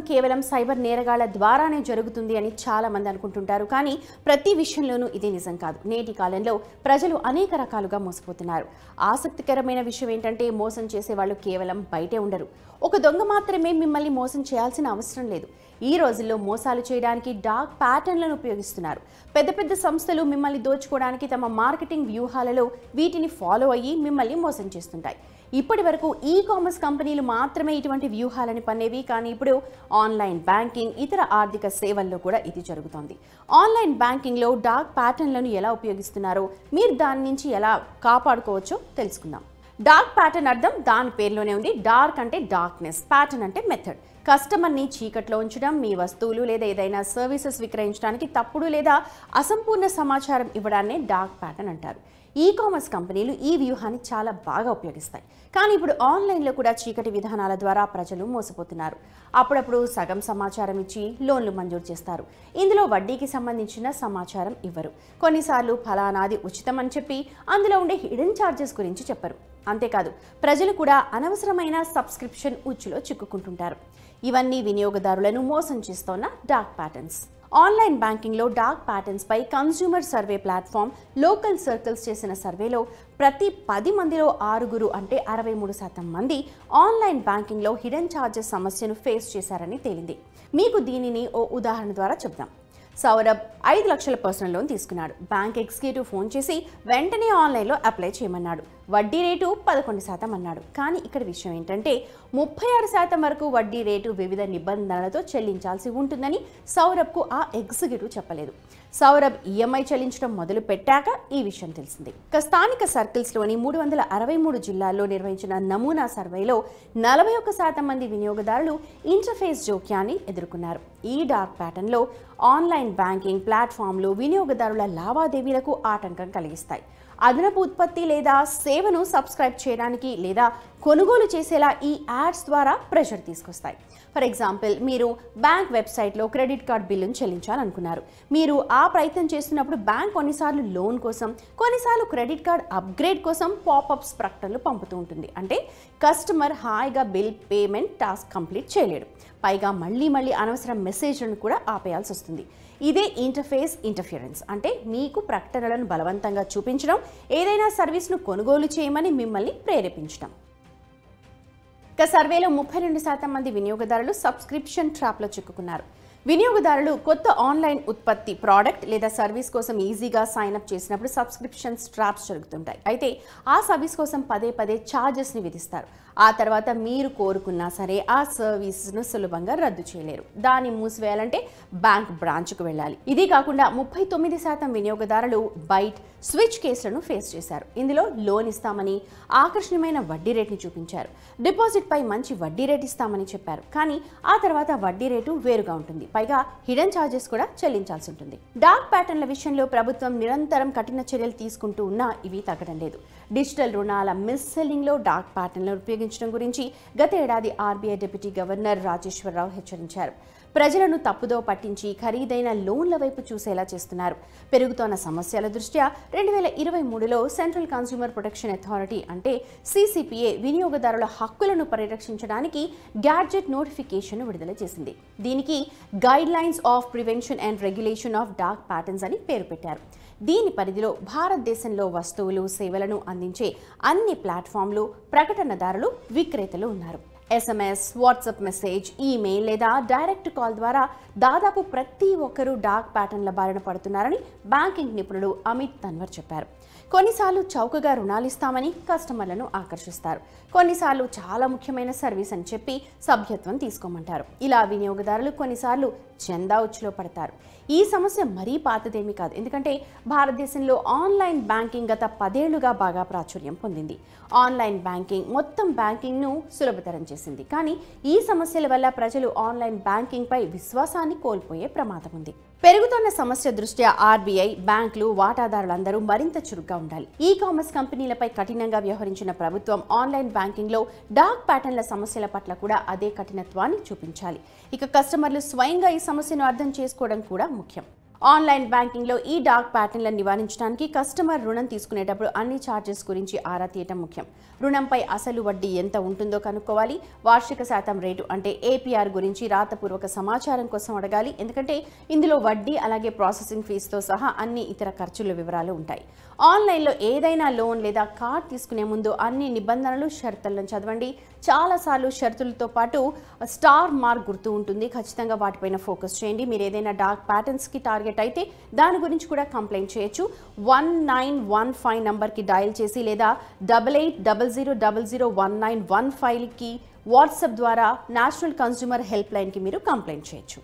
కేవలం సైబర్ నేరగాళ్ల ద్వారానే జరుగుతుంది అని చాలా మంది అనుకుంటుంటారు. కానీ ప్రతి విషయంలోనూ ఇది నిజం కాదు. నేటి కాలంలో ప్రజలు అనేక రకాలుగా మోసపోతున్నారు. ఆసక్తికరమైన విషయం ఏంటంటే మోసం చేసే వాళ్ళు కేవలం బయటే ఉండరు. ఒక దొంగ మాత్రమే మిమ్మల్ని మోసం చేయాల్సిన అవసరం లేదు. ఈ రోజుల్లో మోసాలు చేయడానికి డార్క్ ప్యాటర్న్లను ఉపయోగిస్తున్నారు. పెద్ద పెద్ద సంస్థలు మిమ్మల్ని దోచుకోవడానికి తమ మార్కెటింగ్ వ్యూహాలలో వీటిని ఫాలో అయ్యి మిమ్మల్ని మోసం చేస్తుంటాయి. ఇప్పటి వరకు ఈ-కామర్స్ కంపెనీలు మాత్రమే ఇటువంటి వ్యూహాలను పన్నేవి. కానీ ఇప్పుడు ఆన్లైన్ బ్యాంకింగ్, ఇతర ఆర్థిక సేవల్లో కూడా ఇది జరుగుతోంది. ఆన్లైన్ బ్యాంకింగ్లో డార్క్ ప్యాటర్న్లను ఎలా ఉపయోగిస్తున్నారో, మీరు దాని నుంచి ఎలా కాపాడుకోవచ్చో తెలుసుకుందాం. డార్క్ ప్యాటర్న్ అర్థం దాని పేరులోనే ఉంది. డార్క్ అంటే డార్క్నెస్, ప్యాటర్న్ అంటే మెథడ్. కస్టమర్ని చీకట్లో ఉంచడం, మీ వస్తువులు లేదా ఏదైనా సర్వీసెస్ విక్రయించడానికి తప్పుడు లేదా అసంపూర్ణ సమాచారం ఇవ్వడాన్నే డార్క్ ప్యాటర్న్ అంటారు. ఈ-కామర్స్ కంపెనీలు ఈ వ్యూహాన్ని చాలా బాగా ఉపయోగిస్తాయి. కానీ ఇప్పుడు ఆన్లైన్లో కూడా చీకటి విధానాల ద్వారా ప్రజలు మోసపోతున్నారు. అప్పుడప్పుడు సగం సమాచారం ఇచ్చి లోన్లు మంజూరు చేస్తారు. ఇందులో వడ్డీకి సంబంధించిన సమాచారం ఇవ్వరు. కొన్నిసార్లు ఫలానాది ఉచితం అని చెప్పి అందులో ఉండే హిడెన్ ఛార్జెస్ గురించి చెప్పరు. అంతేకాదు, ప్రజలు కూడా అనవసరమైన సబ్స్క్రిప్షన్ ఉచ్చులో చిక్కుకుంటుంటారు. ఇవన్నీ వినియోగదారులను మోసం చేస్తోన్న డార్క్ ప్యాటర్న్స్. ఆన్లైన్ బ్యాంకింగ్లో డార్క్ ప్యాటర్న్స్ పై consumer survey platform LocalCircles చేసిన సర్వేలో ప్రతి 10 మందిలో 6 అంటే 63% మంది ఆన్లైన్ బ్యాంకింగ్లో హిడెన్ ఛార్జెస్ సమస్యను ఫేస్ చేశారని తేలింది. మీకు దీనిని ఓ ఉదాహరణ ద్వారా చెప్దాం. సౌరభ్ 5 లక్షల పర్సనల్ లోన్ తీసుకున్నాడు. బ్యాంక్ ఎగ్జిక్యూటివ్ ఫోన్ చేసి వెంటనే ఆన్లైన్లో అప్లై చేయమన్నాడు. వడ్డీ రేటు 11% అన్నాడు. కానీ ఇక్కడ విషయం ఏంటంటే 36% వరకు వడ్డీ రేటు వివిధ నిబంధనలతో చెల్లించాల్సి ఉంటుందని సౌరభ్కు ఆ ఎగ్జిక్యూటివ్ చెప్పలేదు. సౌరభ్ ఈఎంఐ చెల్లించడం మొదలు పెట్టాక ఈ విషయం తెలిసింది. స్థానిక సర్కిల్స్లోని 363 జిల్లాల్లో నిర్వహించిన నమూనా సర్వేలో 41% మంది వినియోగదారులు ఇంటర్ఫేస్ జోక్యాన్ని ఎదుర్కొన్నారు. ఈ డార్క్ ప్యాటర్న్లో ఆన్లైన్ బ్యాంకింగ్ ప్లాట్ఫామ్లు వినియోగదారుల లావాదేవీలకు ఆటంకం కలిగిస్తాయి. అదనపు ఉత్పత్తి లేదా సేవను సబ్స్క్రైబ్ చేయడానికి లేదా కొనుగోలు చేసేలా ఈ యాడ్స్ ద్వారా ప్రెషర్ తీసుకొస్తాయి. ఫర్ ఎగ్జాంపుల్, మీరు బ్యాంక్ వెబ్సైట్లో క్రెడిట్ కార్డ్ బిల్లును చెల్లించాలనుకున్నారు. మీరు ఆ ప్రయత్నం చేస్తున్నప్పుడు బ్యాంక్ కొన్నిసార్లు లోన్ కోసం, కొన్నిసార్లు క్రెడిట్ కార్డ్ అప్గ్రేడ్ కోసం పాపప్స్ ప్రకటనలు పంపుతూ ఉంటుంది. అంటే కస్టమర్ హాయిగా బిల్ పేమెంట్ టాస్క్ కంప్లీట్ చేయలేడు. పైగా మళ్ళీ అనవసరం మెసేజ్లను కూడా ఆపేయాల్సి వస్తుంది. ఇదే ఇంటర్ఫేస్ ఇంటర్ఫియరెన్స్. అంటే మీకు ప్రకటనలను బలవంతంగా చూపించడం, ఏదైనా సర్వీస్ను కొనుగోలు చేయమని మిమ్మల్ని ప్రేరేపించడం. ఇక సర్వేలో 32% మంది వినియోగదారులు సబ్స్క్రిప్షన్ ట్రాప్లో చిక్కుకున్నారు. వినియోగదారులు కొత్త ఆన్లైన్ ఉత్పత్తి, ప్రోడక్ట్ లేదా సర్వీస్ కోసం ఈజీగా సైన్ అప్ చేసినప్పుడు సబ్స్క్రిప్షన్ ట్రాప్స్ జరుగుతుంటాయి. అయితే ఆ సర్వీస్ కోసం పదే ఛార్జెస్ని విధిస్తారు. ఆ తర్వాత మీరు కోరుకున్నా సరే ఆ సర్వీస్ను సులభంగా రద్దు చేయలేరు. దాన్ని మూసివేయాలంటే బ్యాంక్ బ్రాంచ్కు వెళ్ళాలి. ఇది కాకుండా 39% వినియోగదారులు బైట్, స్విచ్ కేసులను ఫేస్ చేశారు. ఇందులో లోన్ ఇస్తామని ఆకర్షణీయమైన వడ్డీ రేట్ని చూపించారు. డిపాజిట్ పై మంచి వడ్డీ రేట్ ఇస్తామని చెప్పారు. కానీ ఆ తర్వాత వడ్డీ రేటు వేరుగా ఉంటుంది. పైగా హిడెన్ ఛార్జెస్ కూడా చెల్లించాల్సి ఉంటుంది. డార్క్ ప్యాటర్న్ల విషయంలో ప్రభుత్వం నిరంతరం కఠిన చర్యలు తీసుకుంటూ ఉన్నా ఇవి తగ్గడం లేదు. డిజిటల్ రుణాల మిస్ సెల్లింగ్లో డార్క్ ప్యాటర్న్లను ఉపయోగించడం గురించి గత ఏడాది ఆర్బీఐ డిప్యూటీ గవర్నర్ రాజేశ్వరరావు హెచ్చరించారు. ప్రజలను తప్పుదో పట్టించి ఖరీదైన లోన్ల వైపు చూసేలా చేస్తున్నారు. పెరుగుతోన్న సమస్యల దృష్ట్యా 2023లో సెంట్రల్ కన్స్యూమర్ ప్రొటెక్షన్ అథారిటీ అంటే CCPA వినియోగదారుల హక్కులను పరిరక్షించడానికి గ్యాడ్జెట్ నోటిఫికేషన్ విడుదల చేసింది. దీనికి guide lines of prevention and regulation of dark patterns అని పేరు పెట్టారు. దీని పరిధిలో భారతదేశంలో వస్తువులు, సేవలను అందించే అన్ని ప్లాట్ఫామ్లు, ప్రకటనదారులు, విక్రేతలు ఉన్నారు. SMS, వాట్సాప్ మెసేజ్, ఈమెయిల్ లేదా డైరెక్ట్ కాల్ ద్వారా దాదాపు ప్రతి ఒక్కరూ డార్క్ ప్యాటర్న్ల బారిన పడుతున్నారని బ్యాంకింగ్ నిపుణుడు అమిత్ తన్వర్ చెప్పారు. కొన్నిసార్లు చౌకగా రుణాలు ఇస్తామని కస్టమర్లను ఆకర్షిస్తారు. కొన్నిసార్లు చాలా ముఖ్యమైన సర్వీస్ అని చెప్పి సభ్యత్వం తీసుకోమంటారు. ఇలా వినియోగదారులు కొన్నిసార్లు చందా ఉచ్చులో పడతారు. ఈ సమస్య మరీ పాతదేమీ కాదు. ఎందుకంటే భారతదేశంలో ఆన్లైన్ బ్యాంకింగ్ గత 10 ఏళ్లుగా బాగా ప్రాచుర్యం పొందింది. ఆన్లైన్ బ్యాంకింగ్ మొత్తం బ్యాంకింగ్ను సులభతరం చేసింది. కానీ ఈ సమస్యల వల్ల ప్రజలు ఆన్లైన్ బ్యాంకింగ్ పై విశ్వాసాన్ని కోల్పోయే ప్రమాదం ఉంది. పెరుగుతున్న సమస్య దృష్ట్యా ఆర్బీఐ, బ్యాంకులు, వాటాదారులందరూ మరింత చురుగ్గా ఉండాలి. ఈ-కామర్స్ కంపెనీలపై కఠినంగా వ్యవహరించిన ప్రభుత్వం ఆన్లైన్ బ్యాంకింగ్లో డార్క్ ప్యాటర్న్ల సమస్యల పట్ల కూడా అదే కఠినత్వాన్ని చూపించాలి. ఇక కస్టమర్లు స్వయంగా ఈ సమస్యను అర్థం చేసుకోవడం కూడా ముఖ్యం. ఆన్లైన్ బ్యాంకింగ్లో ఈ డార్క్ ప్యాటర్న్లను నివారించడానికి కస్టమర్ రుణం తీసుకునేటప్పుడు అన్ని ఛార్జెస్ గురించి ఆరా తీయటం ముఖ్యం. రుణంపై అసలు వడ్డీ ఎంత ఉంటుందో కనుక్కోవాలి. వార్షిక శాతం రేటు అంటే ఏపీఆర్ గురించి రాతపూర్వక సమాచారం కోసం అడగాలి. ఎందుకంటే ఇందులో వడ్డీ అలాగే ప్రాసెసింగ్ ఫీజుతో సహా అన్ని ఇతర ఖర్చుల వివరాలు ఉంటాయి. ఆన్లైన్లో ఏదైనా లోన్ లేదా కార్డ్ తీసుకునే ముందు అన్ని నిబంధనలు షరతులను చదవండి. చాలాసార్లు షరతులతో పాటు స్టార్ మార్క్ గుర్తు ఉంటుంది. ఖచ్చితంగా వాటిపైన ఫోకస్ చేయండి. మీరు ఏదైనా డార్క్ ప్యాటర్న్స్కి టార్గెట్ అయితే దాని గురించి కూడా కంప్లైంట్ చేయొచ్చు. 1915 నంబర్కి డయల్ చేసి లేదా 8800001915కి వాట్సాప్ ద్వారా నేషనల్ కన్స్యూమర్ హెల్ప్ లైన్కి మీరు కంప్లైంట్ చేయొచ్చు.